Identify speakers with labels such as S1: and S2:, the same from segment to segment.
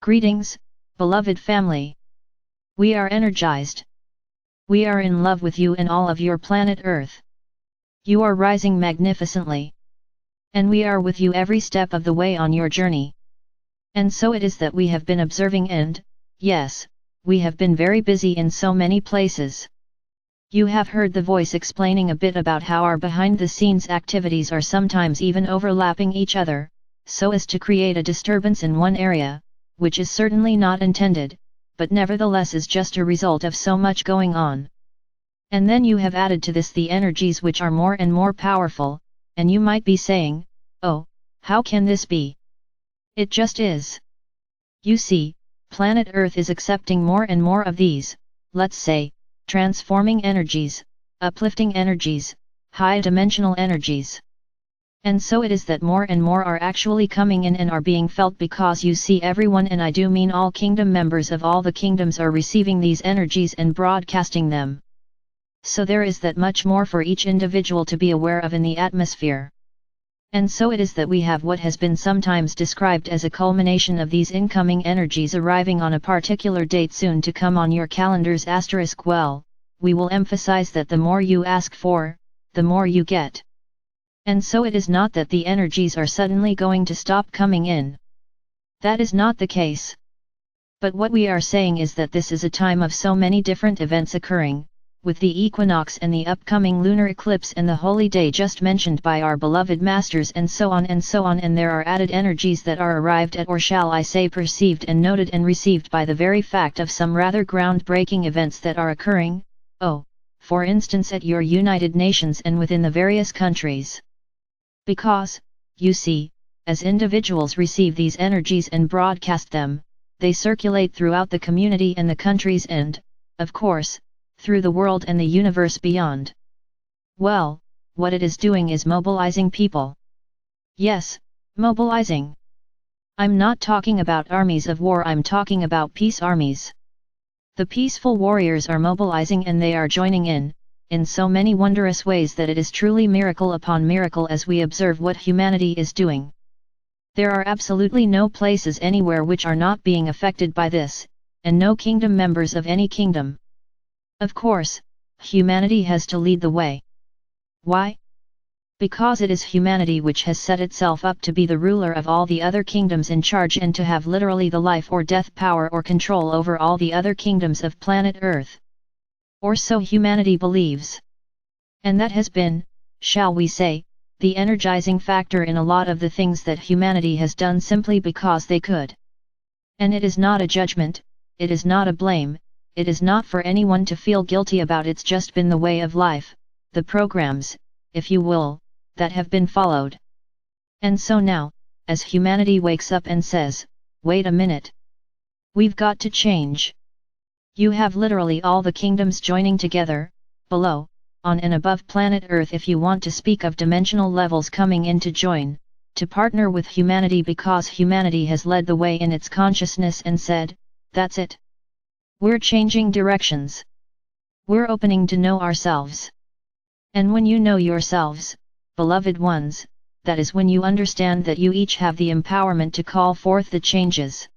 S1: Greetings, beloved family. We are energized. We are in love with you and all of your planet Earth. You are rising magnificently. And we are with you every step of the way on your journey. And so it is that we have been observing and, yes, we have been very busy in so many places. You have heard the voice explaining a bit about how our behind-the-scenes activities are sometimes even overlapping each other, so as to create a disturbance in one area, which is certainly not intended, but nevertheless is just a result of so much going on. And then you have added to this the energies which are more and more powerful, and you might be saying, oh, how can this be? It just is. You see, planet Earth is accepting more and more of these, let's say, transforming energies, uplifting energies, high-dimensional energies. And so it is that more and more are actually coming in and are being felt, because you see everyone, and I do mean all kingdom members of all the kingdoms, are receiving these energies and broadcasting them. So there is that much more for each individual to be aware of in the atmosphere. And so it is that we have what has been sometimes described as a culmination of these incoming energies arriving on a particular date soon to come on your calendars. Well, we will emphasize that the more you ask for, the more you get. And so it is not that the energies are suddenly going to stop coming in. That is not the case. But what we are saying is that this is a time of so many different events occurring, with the equinox and the upcoming lunar eclipse and the holy day just mentioned by our beloved masters, and so on, and there are added energies that are arrived at, or shall I say perceived and noted and received by the very fact of some rather groundbreaking events that are occurring, for instance at your United Nations and within the various countries. Because, you see, as individuals receive these energies and broadcast them, they circulate throughout the community and the countries and, of course, through the world and the universe beyond. Well, what it is doing is mobilizing people. Yes, mobilizing. I'm not talking about armies of war, I'm talking about peace armies. The peaceful warriors are mobilizing, and they are joining in so many wondrous ways that it is truly miracle upon miracle as we observe what humanity is doing. There are absolutely no places anywhere which are not being affected by this, and no kingdom members of any kingdom. Of course, humanity has to lead the way. Why? Because it is humanity which has set itself up to be the ruler of all the other kingdoms in charge, and to have literally the life or death power or control over all the other kingdoms of planet Earth. Or so humanity believes. And that has been, shall we say, the energizing factor in a lot of the things that humanity has done simply because they could. And it is not a judgment, it is not a blame, it is not for anyone to feel guilty about, it's just been the way of life, the programs, if you will, that have been followed. And so now, as humanity wakes up and says, wait a minute. We've got to change. You have literally all the kingdoms joining together, below, on and above planet Earth, if you want to speak of dimensional levels coming in to join, to partner with humanity, because humanity has led the way in its consciousness and said, that's it. We're changing directions. We're opening to know ourselves. And when you know yourselves, beloved ones, that is when you understand that you each have the empowerment to call forth the changes.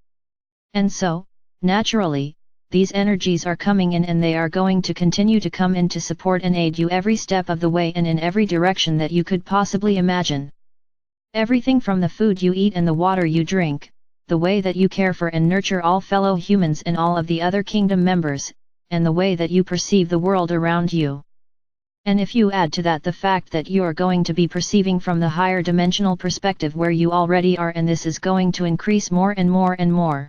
S1: And so, naturally, these energies are coming in, and they are going to continue to come in to support and aid you every step of the way and in every direction that you could possibly imagine. Everything from the food you eat and the water you drink, the way that you care for and nurture all fellow humans and all of the other kingdom members, and the way that you perceive the world around you. And if you add to that the fact that you are going to be perceiving from the higher dimensional perspective where you already are, and this is going to increase more and more and more.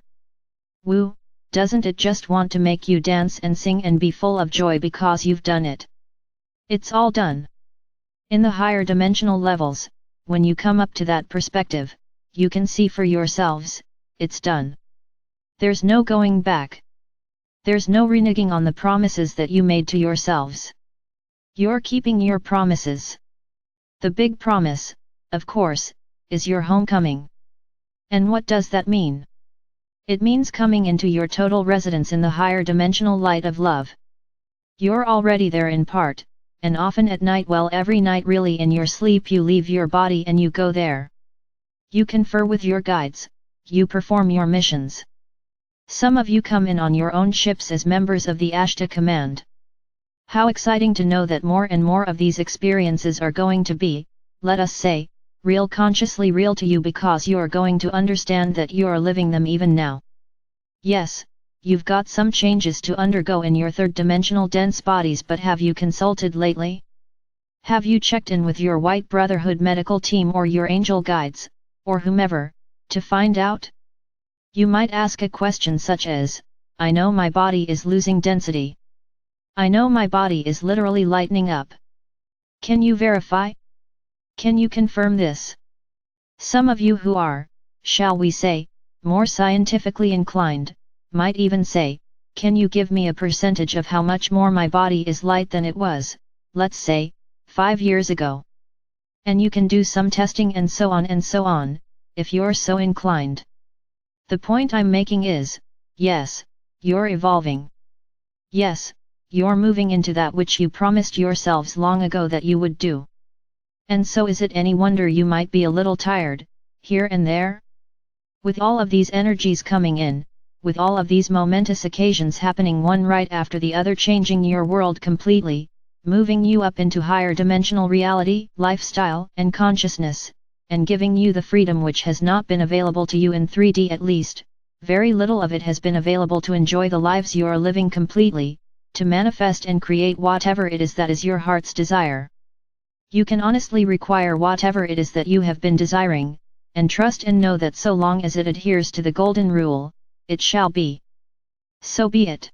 S1: Woo, doesn't it just want to make you dance and sing and be full of joy because you've done it? It's all done. In the higher dimensional levels, when you come up to that perspective, you can see for yourselves, it's done. There's no going back. There's no reneging on the promises that you made to yourselves. You're keeping your promises. The big promise, of course, is your homecoming. And what does that mean? It means coming into your total residence in the higher dimensional light of love. You're already there in part, and often at night, well, every night really, in your sleep you leave your body and you go there. You confer with your guides, you perform your missions. Some of you come in on your own ships as members of the Ashtar command. How exciting to know that more and more of these experiences are going to be, let us say, real, consciously real to you, because you are going to understand that you are living them even now. Yes, you've got some changes to undergo in your third-dimensional dense bodies, but have you consulted lately? Have you checked in with your White Brotherhood medical team or your angel guides, or whomever, to find out? You might ask a question such as, I know my body is losing density. I know my body is literally lightening up. Can you verify? Can you confirm this? Some of you who are, shall we say, more scientifically inclined, might even say, can you give me a percentage of how much more my body is light than it was, let's say, 5 years ago? And you can do some testing and so on, if you're so inclined. The point I'm making is, yes, you're evolving. Yes, you're moving into that which you promised yourselves long ago that you would do. And so is it any wonder you might be a little tired, here and there? With all of these energies coming in, with all of these momentous occasions happening one right after the other, changing your world completely, moving you up into higher dimensional reality, lifestyle, and consciousness, and giving you the freedom which has not been available to you in 3D at least, very little of it has been available to enjoy the lives you are living completely, to manifest and create whatever it is that is your heart's desire. You can honestly require whatever it is that you have been desiring, and trust and know that so long as it adheres to the golden rule, it shall be. So be it.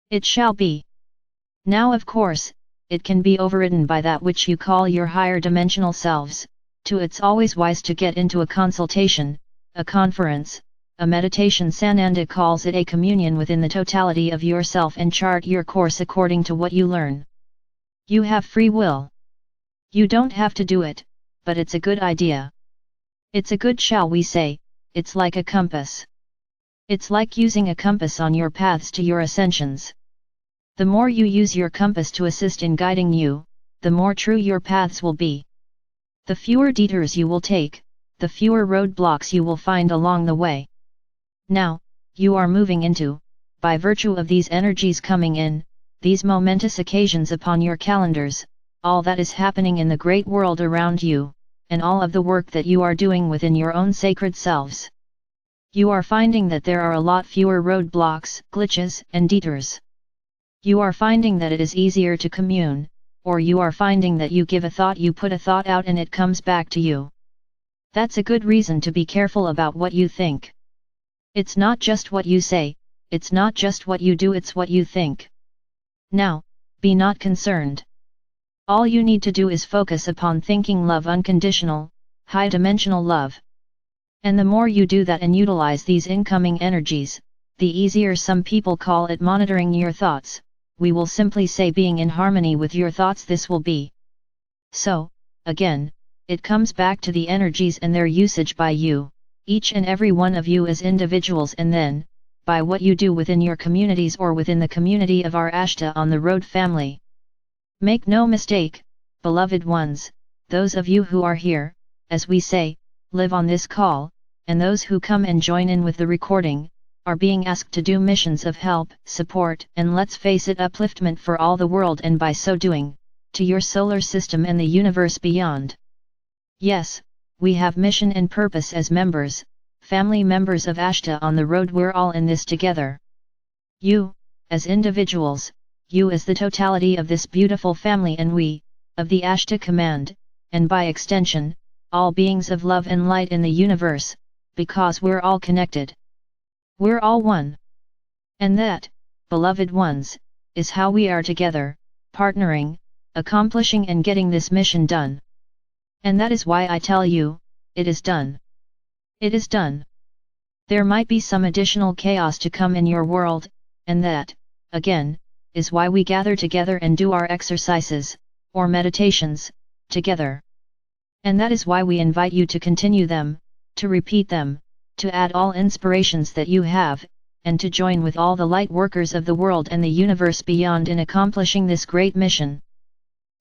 S1: It shall be. Now of course, it can be overridden by that which you call your higher dimensional selves. It's always wise to get into a consultation, a conference, a meditation. Sananda calls it a communion within the totality of yourself, and chart your course according to what you learn. You have free will. You don't have to do it, but it's a good idea. It's a good, shall we say, it's like a compass. It's like using a compass on your paths to your ascensions. The more you use your compass to assist in guiding you, the more true your paths will be. The fewer detours you will take, the fewer roadblocks you will find along the way. Now, you are moving into, by virtue of these energies coming in, these momentous occasions upon your calendars, all that is happening in the great world around you, and all of the work that you are doing within your own sacred selves. You are finding that there are a lot fewer roadblocks, glitches, and detours. You are finding that it is easier to commune, or you are finding that you give a thought, you put a thought out, and it comes back to you. That's a good reason to be careful about what you think. It's not just what you say, it's not just what you do, it's what you think. Now, be not concerned. All you need to do is focus upon thinking love, unconditional, high-dimensional love. And the more you do that and utilize these incoming energies, the easier. Some people call it monitoring your thoughts, we will simply say being in harmony with your thoughts. This will be. So, again, it comes back to the energies and their usage by you, each and every one of you as individuals, and then, by what you do within your communities or within the community of our Ashtar on the Road family. Make no mistake, beloved ones, those of you who are here, as we say, live on this call, and those who come and join in with the recording, are being asked to do missions of help, support, and let's face it, upliftment for all the world, and by so doing, to your solar system and the universe beyond. Yes, we have mission and purpose as members, family members of Ashtar on the Road. We're all in this together. You, as individuals, you as the totality of this beautiful family, and we, of the Ashtar command, and by extension, all beings of love and light in the universe, because we're all connected. We're all one. And that, beloved ones, is how we are together, partnering, accomplishing and getting this mission done. And that is why I tell you, it is done. It is done. There might be some additional chaos to come in your world, and that, again, is why we gather together and do our exercises, or meditations, together. And that is why we invite you to continue them, to repeat them, to add all inspirations that you have, and to join with all the light workers of the world and the universe beyond in accomplishing this great mission.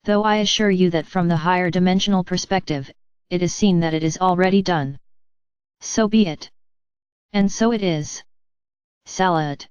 S1: Though I assure you that from the higher dimensional perspective, it is seen that it is already done. So be it. And so it is. Salat.